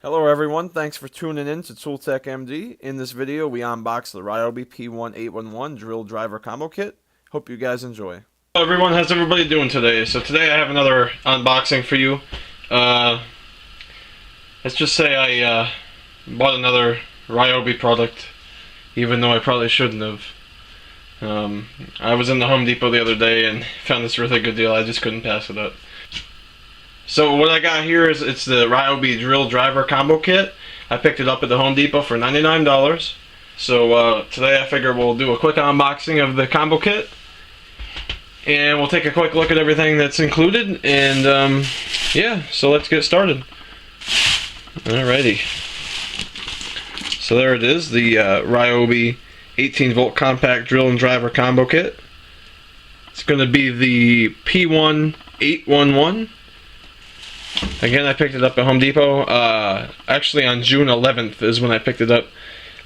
Hello everyone, thanks for tuning in to tooltek.md. In this video we unbox the Ryobi P1811 drill driver combo kit. Hope you guys enjoy. Hello everyone, how's everybody doing today? So today I have another unboxing for you. Let's just say I bought another Ryobi product, even though I probably shouldn't have. I was in the Home Depot the other day and found this really good deal. I just couldn't pass it up. So what I got here is it's the Ryobi drill driver combo kit. I picked it up at the Home Depot for $99. So today I figure we'll do a quick unboxing of the combo kit, and we'll take a quick look at everything that's included. And yeah, so let's get started. Alrighty. So there it is, the Ryobi 18-volt compact drill and driver combo kit. It's going to be the P1811. Again, I picked it up at Home Depot. Actually, on June 11th is when I picked it up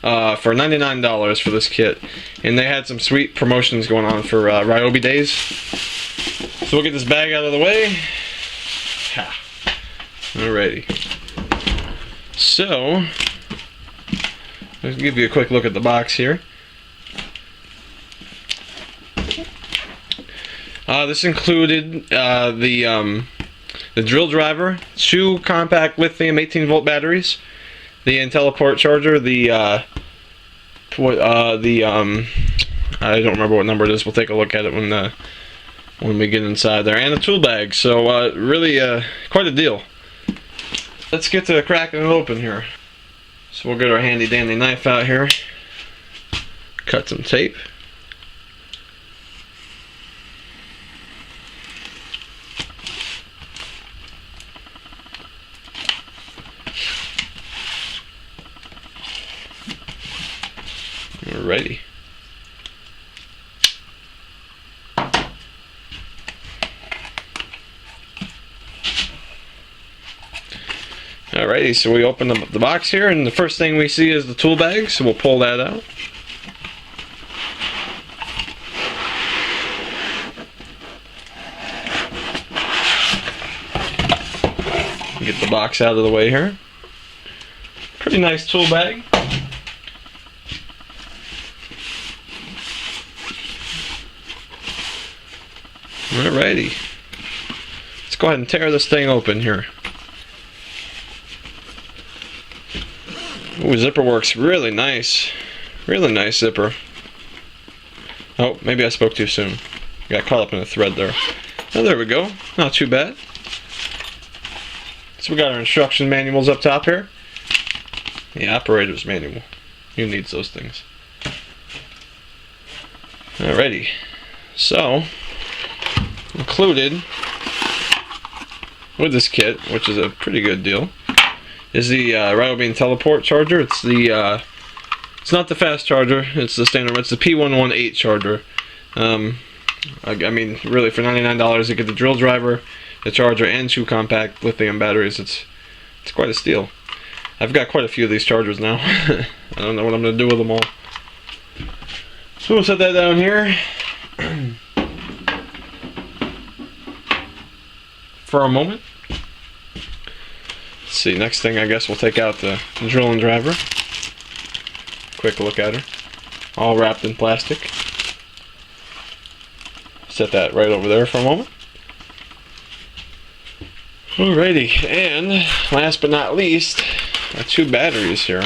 for $99 for this kit. And they had some sweet promotions going on for Ryobi days. So we'll get this bag out of the way. Ha. Alrighty. So, let's give you a quick look at the box here. This included the drill driver, 2 compact lithium 18-volt batteries, the IntelliPort charger, I don't remember what number it is. We'll take a look at it when we get inside there, and a tool bag. So really quite a deal. Let's get to cracking it open here. So we'll get our handy dandy knife out here, cut some tape. Alrighty. Alrighty, so we open up the box here, and the first thing we see is the tool bag, so we'll pull that out. Get the box out of the way here. Pretty nice tool bag. Alrighty, let's go ahead and tear this thing open here. Ooh, zipper works really nice. Really nice zipper. Oh, maybe I spoke too soon. Got caught up in a thread there. Oh, there we go. Not too bad. So we got our instruction manuals up top here. The operator's manual. Who needs those things? Alrighty. So, included with this kit, which is a pretty good deal, is the Ryobi IntelliPort charger. It's the it's not the fast charger. It's the standard. It's the P118 charger. I mean, really, for $99, you get the drill driver, the charger, and 2 compact lithium batteries. It's quite a steal. I've got quite a few of these chargers now. I don't know what I'm gonna do with them all. So we'll set that down here for a moment. Let's see, next thing I guess we'll take out the drill and driver. Quick look at her. All wrapped in plastic. Set that right over there for a moment. Alrighty, and last but not least, our 2 batteries here.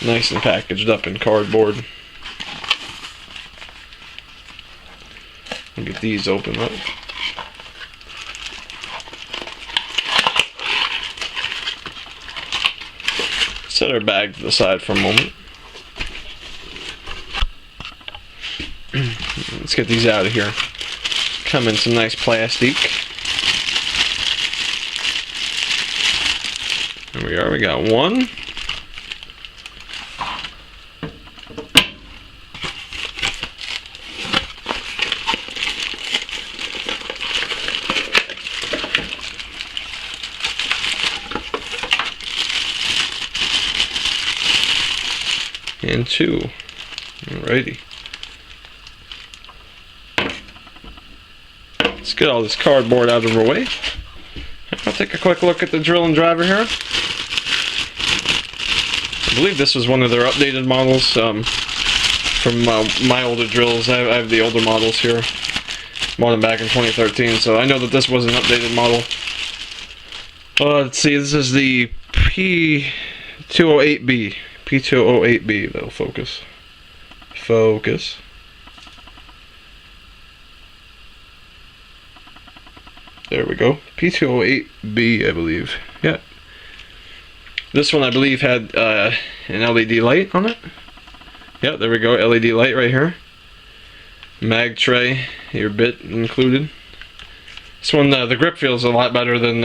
Nice and packaged up in cardboard. We'll get these open up. Set our bag to the side for a moment. Let's get these out of here. Come in some nice plastic. There we are, we got 1. And 2. Alrighty. Let's get all this cardboard out of our way. I'll take a quick look at the drill and driver here. I believe this was one of their updated models from my older drills. I have the older models here. Bought them back in 2013, so I know that this was an updated model. Let's see, this is the P208B. P208B, that'll focus. Focus. There we go. P208B, I believe. Yeah. This one, I believe, had an LED light on it. Yeah, there we go. LED light right here. Mag tray, your bit included. This one, the grip feels a lot better than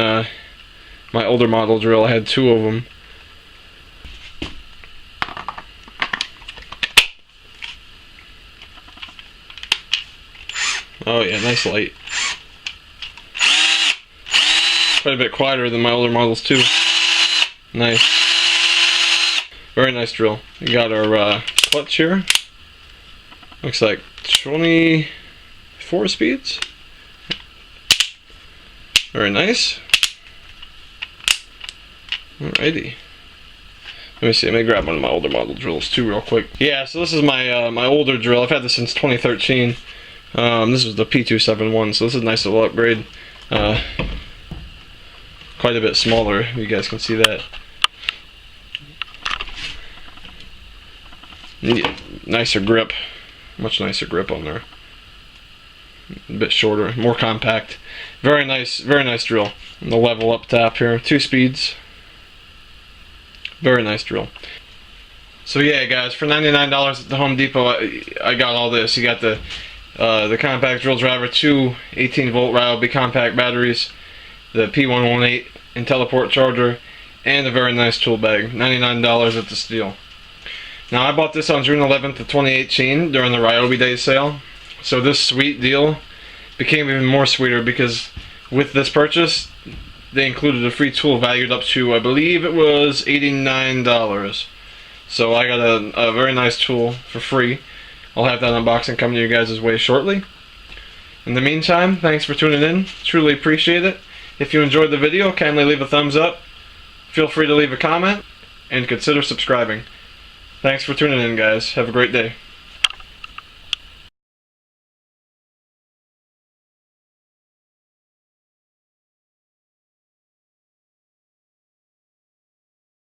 my older model drill. I had two of them. Oh yeah, nice light. Quite a bit quieter than my older models too. Nice. Very nice drill. We got our clutch here. Looks like 24 speeds. Very nice. Alrighty. Let me see. Let me grab one of my older model drills too, real quick. Yeah. So this is my my older drill. I've had this since 2013. This is the P1811, so this is a nice little upgrade. Quite a bit smaller. You guys can see that. Yeah, nicer grip. Much nicer grip on there. A bit shorter, more compact. Very nice drill. And the level up top here, 2 speeds. Very nice drill. So yeah, guys, for $99 at the Home Depot, I got all this. You got the compact drill driver, 2 18-volt Ryobi compact batteries, the P1811 and teleport charger, and a very nice tool bag. $99 at the Steel. Now, I bought this on June 11th of 2018 during the Ryobi Day sale. So this sweet deal became even more sweeter because with this purchase, they included a free tool valued up to, I believe it was $89. So I got a very nice tool for free. I'll have that unboxing coming to you guys' way shortly. In the meantime, thanks for tuning in. Truly appreciate it. If you enjoyed the video, kindly leave a thumbs up. Feel free to leave a comment and consider subscribing. Thanks for tuning in, guys. Have a great day.